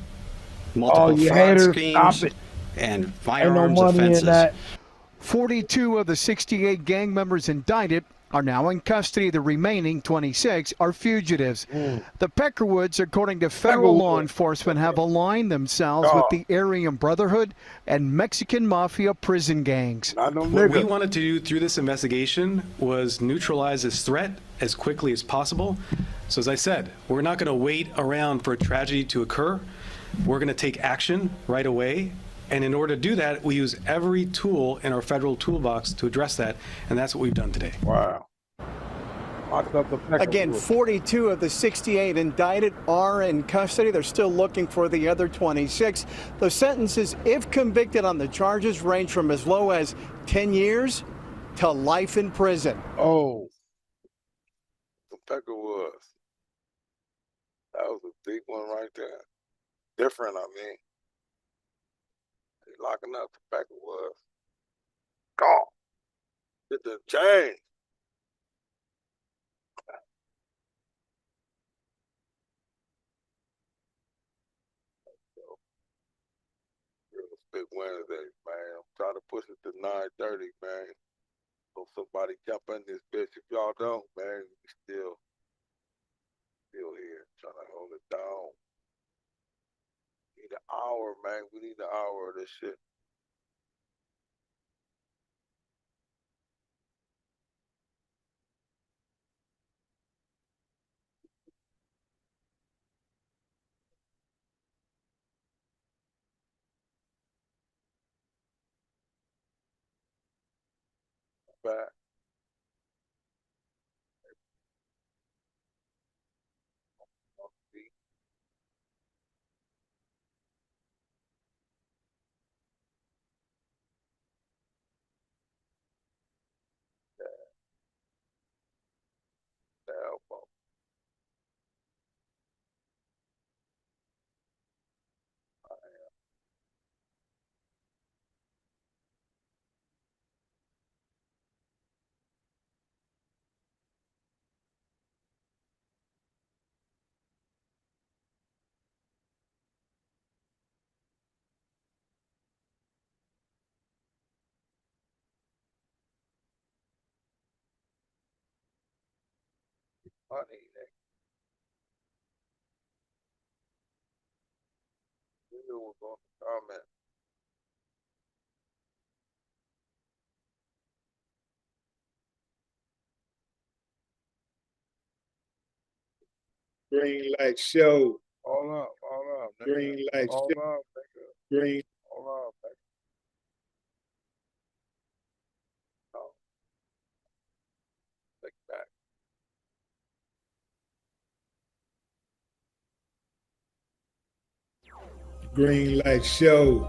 multiple fraud schemes, and firearms offenses. 42 of the 68 gang members indicted are now in custody. The remaining 26 are fugitives. The Peckerwoods, according to federal law enforcement, have aligned themselves with the Aryan Brotherhood and Mexican Mafia prison gangs. What we wanted to do through this investigation was neutralize this threat as quickly as possible. So as I said, we're not going to wait around for a tragedy to occur. We're going to take action right away. And in order to do that, we use every tool in our federal toolbox to address that, and that's what we've done today. Wow. Again, 42 of the 68 indicted are in custody. They're still looking for the other 26. The sentences, if convicted on the charges, range from as low as 10 years to life in prison. Oh, the Peckerwoods. That was a big one right there. Different, I mean. Locking up the Peckerwoods. God. Get the chain. Realspit Wednesday, man. I'm trying to push it to 9:30, man. So somebody jump in this bitch. If y'all don't, man, we still here trying to hold it down. Need an hour, man. We need an hour of this shit. Back. Funny. You knew what was on the comment. Greenlight show. Hold up. Nigga. Greenlight Hold show. up, nigga. Green. Hold up, nigga. No. Take it back. Greenlight show.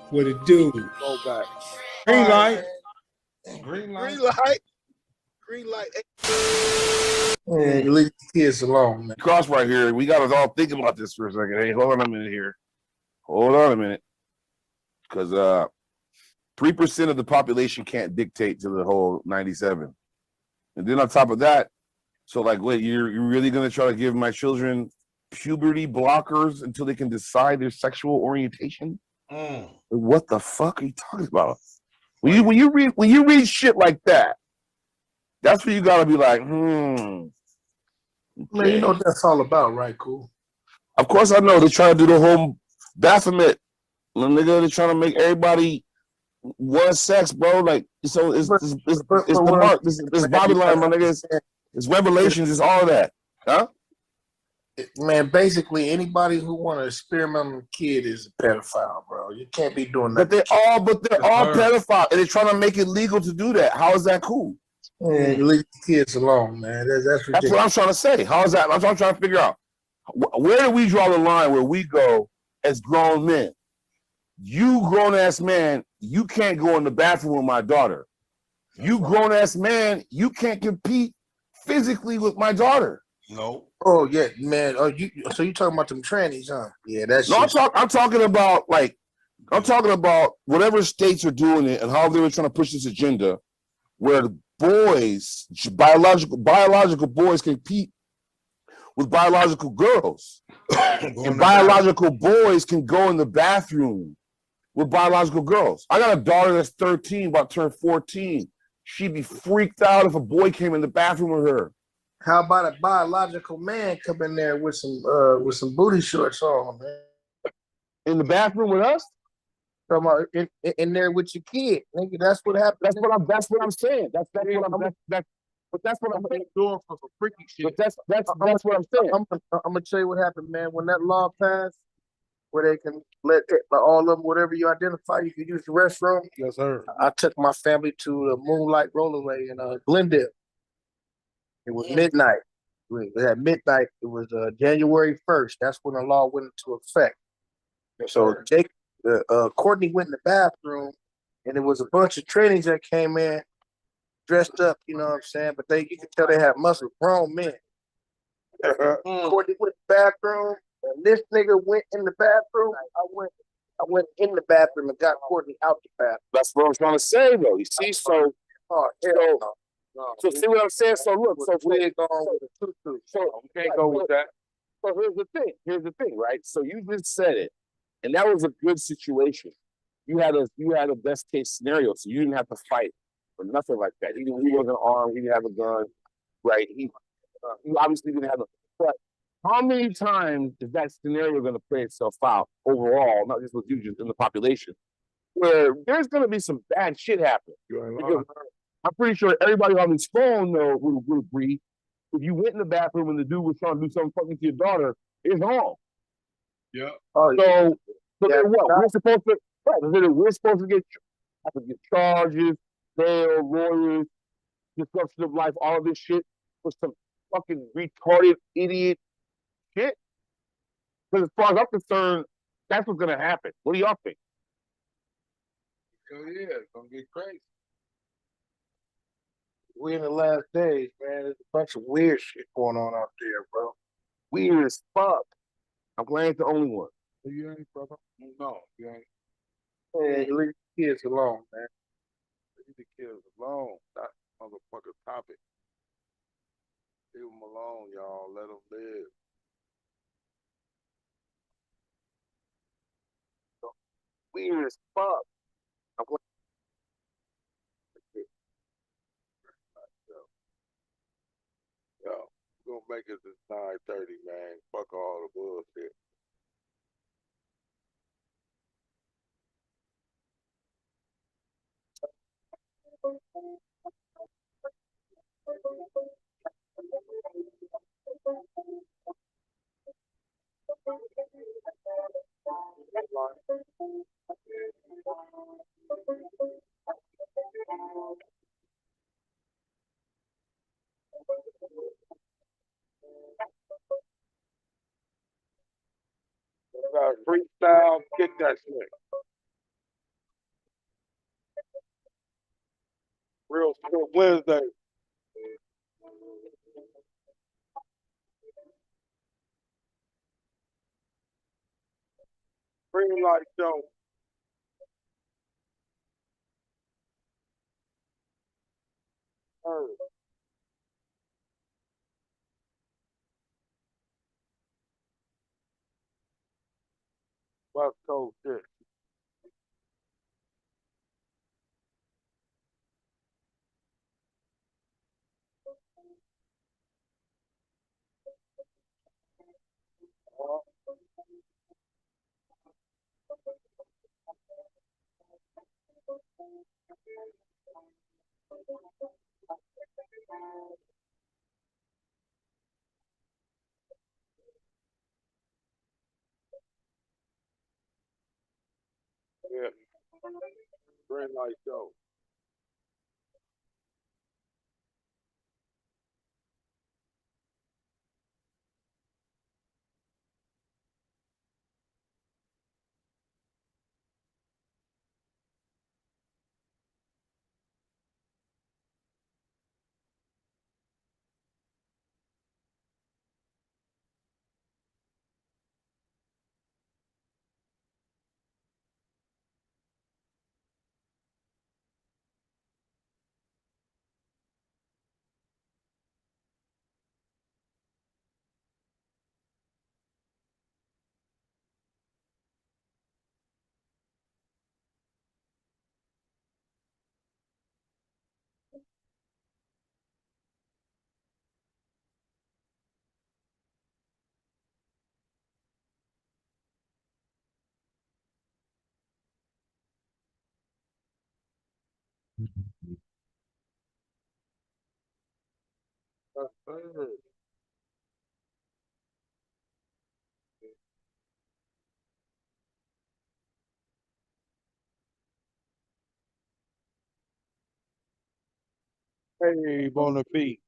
What it do? Go back. Greenlight. Greenlight. Man, leave the kids alone, man. Cross right here. We got us all thinking about this for a second. Hey, hold on a minute here. Hold on a minute. Because 3% of the population can't dictate to the whole 97. And then on top of that, so like, wait, you're really going to try to give my children puberty blockers until they can decide their sexual orientation? What the fuck are you talking about? When you read shit like that, that's where you gotta be like, Man, you know what that's all about, right? Cool. Of course I know. They're trying to do the whole Baphomet. Nigga, they're trying to make everybody one sex, bro. Like, so it's the mark. It's Babylon, my nigga. It's Revelations. It's all that. Huh? Man, basically anybody who want to experiment on a kid is a pedophile, bro. You can't be doing that. But they're all pedophiles, and they're trying to make it legal to do that. How is that cool? Man, leave the kids alone, man. That's ridiculous. That's what I'm trying to say. How is that? I'm trying to figure out. Where do we draw the line where we go as grown men? You grown-ass man, you can't go in the bathroom with my daughter. You grown-ass man, you can't compete physically with my daughter. No. Oh yeah, man. Oh, so you talking about them trannies, huh? Yeah, that's. No, I'm talking about whatever states are doing it and how they were trying to push this agenda, where boys, biological boys compete with biological girls, and biological boys can go in the bathroom with biological girls. I got a daughter that's 13, about to turn 14. She'd be freaked out if a boy came in the bathroom with her. How about a biological man come in there with some booty shorts on, man? In the bathroom with us? Come on, in there with your kid, nigga. That's what happened. That's what I'm saying. That's what I'm doing for some freaky shit. But that's what I'm saying. I'm gonna tell you what happened, man. When that law passed, where they can let all of them, whatever you identify, you can use the restroom. Yes, sir. I took my family to the Moonlight Rollaway in Glendale. It was midnight. At midnight, it was January 1st. That's when the law went into effect. So Courtney went in the bathroom, and there was a bunch of trainees that came in, dressed up, you know what I'm saying? But you could tell they had muscle, grown men. Courtney went in the bathroom, and this nigga went in the bathroom. I went in the bathroom and got Courtney out the bathroom. That's what I'm trying to say, though. You see, so see what I'm saying? So look, so we can't go with that. So here's the thing, right? So you just said it, and that was a good situation. You had a best case scenario, so you didn't have to fight or nothing like that. He wasn't armed, he didn't have a gun, right? He obviously didn't have a. But how many times is that scenario going to play itself out overall, not just with you, just in the population, where there's going to be some bad shit happen? Because I'm pretty sure everybody on this phone would agree. If you went in the bathroom and the dude was trying to do something fucking to your daughter, it's wrong. Yeah. So then what? We're supposed to get charges, bail, lawyers, disruption of life, all of this shit for some fucking retarded idiot shit. Because as far as I'm concerned, that's what's gonna happen. What do y'all think? Hell yeah, it's gonna get crazy. We in the last days, man. There's a bunch of weird shit going on out there, bro. Weird as fuck. I'm glad it's the only one. You ain't, brother? No, you ain't. Hey, leave the kids alone, man. Leave the kids alone. That motherfucker topic. Leave them alone, y'all. Let them live. Weird as fuck. I'm glad. make it to 9:30, man. Fuck all the bullshit. Freestyle, kick that shit. Real Spit Wednesday. Greenlite show. West Coast shit. Yeah. Greenlite show. Hey, Bona Beat.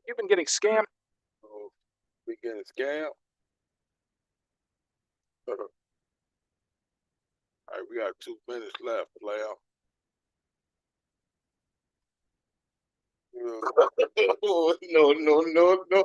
You've been getting scammed. We getting scammed. All right, we got 2 minutes left, player. No, no, no, no.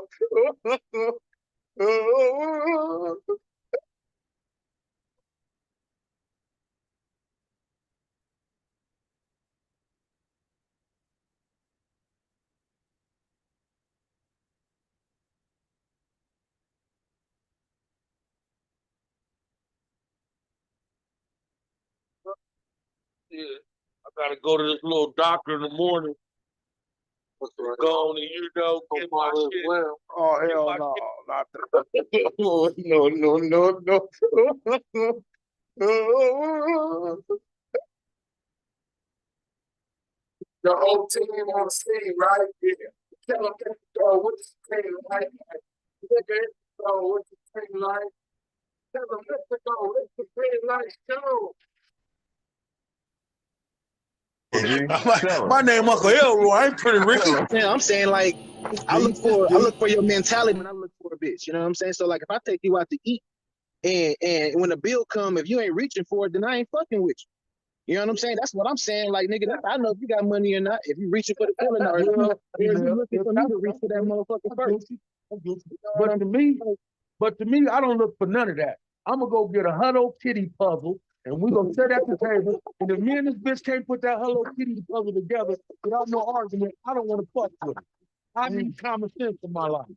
Yeah, I gotta go to this little doctor in the morning. Go on and get my shit. Well. Oh hell no, not that. No, no, no, no. The whole team on scene, right? Yeah. Tell them, what's the team like? What's the team like? Tell them, let's go. Let's the Greenlite show. My name Uncle Elroy. I ain't pretty rich. Yeah, I'm saying like I look for your mentality when I look for a bitch. You know what I'm saying? So like if I take you out to eat and when the bill come, if you ain't reaching for it, then I ain't fucking with you. You know what I'm saying? That's what I'm saying. Like nigga, I know if you got money or not. If you reaching for the feeling or if you looking for me to reach for that motherfucker first. But to me, I don't look for none of that. I'm gonna go get a Hundo kitty puzzle And we gonna sit at the table, and if me and this bitch can't put that Hello Kitty puzzle together without no argument, I don't want to fuck with it. I need common sense in my life.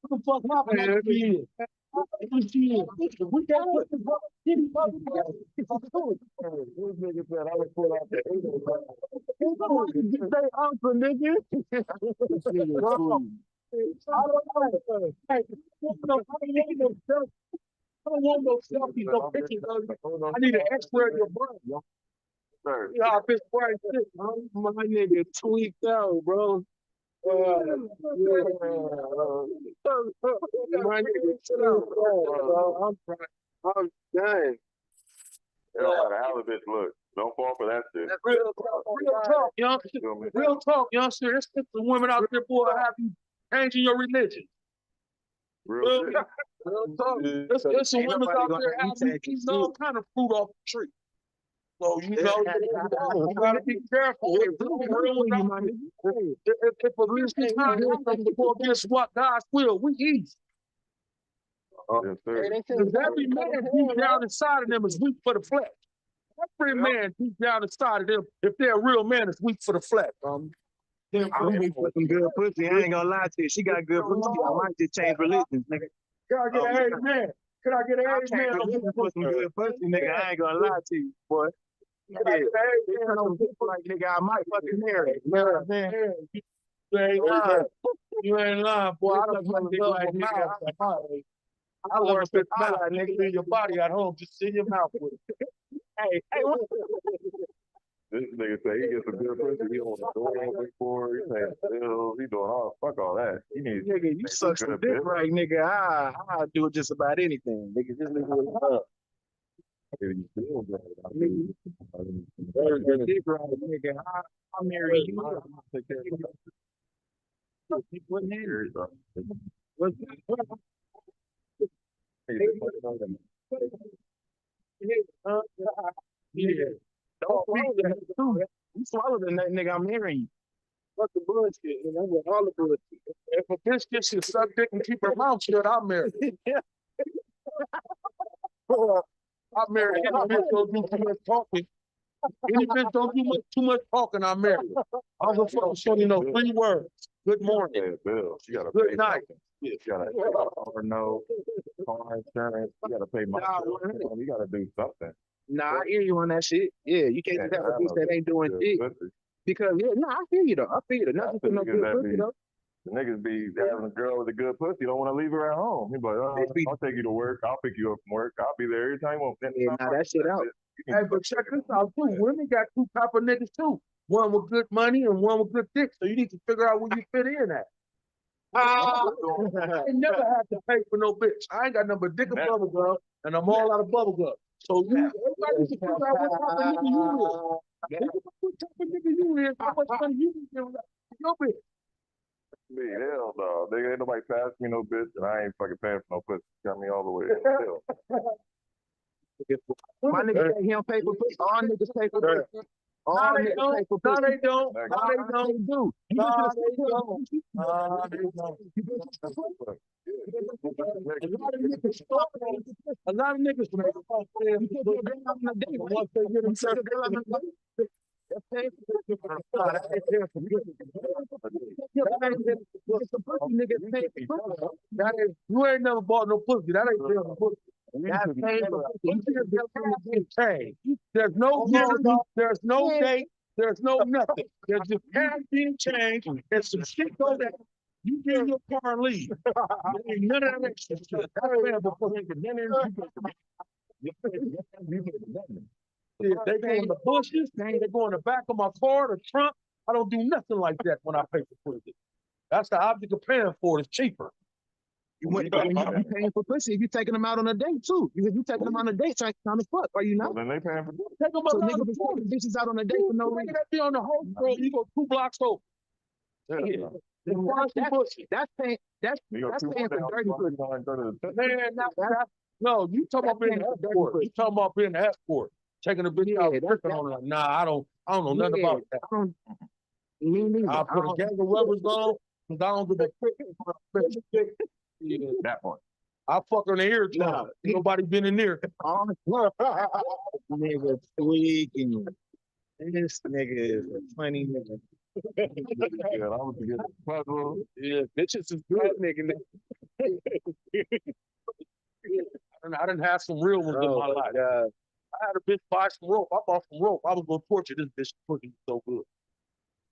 What the fuck happened to you? We can't put the Hello Kitty puzzle together. This nigga said I would pull out the say uncle, nigga. I don't know. Hey, I don't want no selfies, no pictures of you. I need an X-ray of your brain. You know how this brain shit, my nigga tweaked out, bro. My nigga tweaked out, bro. I'm done. It don't matter how the bitch look. Don't fall for that shit. Real talk, youngster. Real talk, youngster. There's some women out there, boy, have you changing your religion. Real talk. There's some women out there have you eating all kind of fruit off the tree. So, you know, you gotta be careful. If a bitch is not go against what God's will, we eat. Yes, sir. Because every man deep down inside of them is weak for the flesh. Every man deep down inside of them, if they're a real man, is weak for the flesh. I'm weak for some good pussy. I ain't gonna lie to you. She got good pussy. I might just change religions, nigga. Can I get an amen? Can I get an amen? For some good pussy, nigga. I ain't gonna lie to you, boy. Yeah, like nigga, I might fucking marry. You know what I'm saying? You ain't lying. You ain't lying, boy. I don't love I love a bit of nigga in your body at home. Just sit in your mouth with it. Hey, what? This nigga say he gets a good pussy. He on the door before. He paying bills. He doing all fuck all that. He needs. Nigga, you suck some dick right, nigga. I'll do just about anything, nigga. Just leave it up. Dick right, nigga. I'll marry you. Yeah. Don't swallow that too. You swallow that nigga, I'm marrying you. Fuck the bullshit, you know, with all the bullshit. If a bitch gets you suck dick and keep her mouth shut, I'll marry her. I'll marry any bitch don't do too much talking. Any bitch don't do too much talking, I'll marry her. I'll go fucking show you 3 words. Good morning. Yeah, Bill. She gotta Good pay night. You gotta or no car insurance. You gotta pay my you gotta do something. Nah, I hear you on that shit. Yeah, you can't just have a bitch that ain't doing shit. Because, I feel you though. I feel you. Nothing for no good pussy though. The niggas be having a girl with a good pussy, don't want to leave her at home. He's like, oh, I'll take you to work. I'll pick you up from work. I'll be there every time you want. Yeah, now that shit out. Hey, but check this out too. Women got 2 type of niggas too. One with good money and one with good dick. So you need to figure out where you fit in at. I ain't never had to pay for no bitch. I ain't got nothing but dick and bubble gum, and I'm all out of bubble gum. So everybody needs to figure out what type of nigga you is. What type of nigga you is? How much money you can give your bitch? Me, hell no. Nigga, ain't nobody pass me no bitch, and I ain't fucking paying for no pussy. Got me all the way. My nigga say he don't pay for pussy. All niggas pay for pussy. All niggas pay for pussy. No, they don't. No, they don't. A lot of niggas once they get themselves you ain't never bought no pussy. That ain't paying for pussy. There's no guarantee, there's no date, there's no nothing. There's just cash being changed and some shit go down. You get in your car and leave. Ain't none of that extra shit. That's paying before they can get in. They go in the bushes, they go in the back of my car, the trunk. I don't do nothing like that when I pay for pussy. That's the object of paying for it. It's cheaper. You paying for pussy if you taking them out on a date too. If you taking them on a date, trying to fuck, are you not? Then they paying for this. Take them so niggas be taking bitches out on a date for no reason. That be on the whole road. You go 2 blocks over. Yeah. That's paying for dirty pussy. Man, no, you talking about being an escort. You talking about being an escort. Taking a bitch out tripping on her. Nah, I don't know nothing about that. Me neither. I'll put a gang of rubbers on, because I don't give a trick. That one. I fuck on the ear drum. Nobody been in there. Nigga tweaking. This nigga is a funny nigga. Yeah, I was getting puzzle. Yeah, bitches is good, nigga. I done had some real ones in my life. God. I had a bitch buy some rope. I bought some rope. I was gonna torture this bitch. Pussy so good.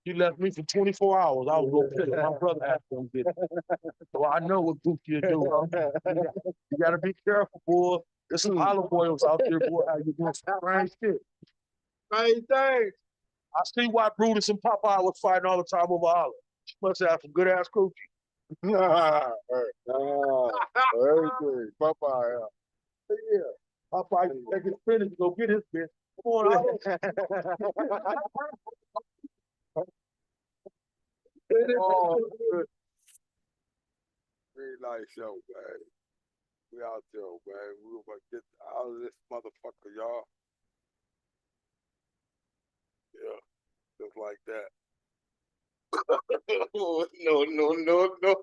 She left me for 24 hours. I was gonna pick her. My brother had some bitch. So I know what Gucci is doing. You gotta be careful, boy. There's some olive oils out there, boy. How you doing some strange shit. Same thing. I see why Brutus and Popeye was fighting all the time over olive. She must have some good ass coochie. Very good. Popeye. Yeah. Popeye can take his spinach and go get his bitch. Come on, Olive. Oh, good. Very nice show, man. We out there, man. We gonna get out of this motherfucker, y'all. Yeah, just like that. No, no, no, no.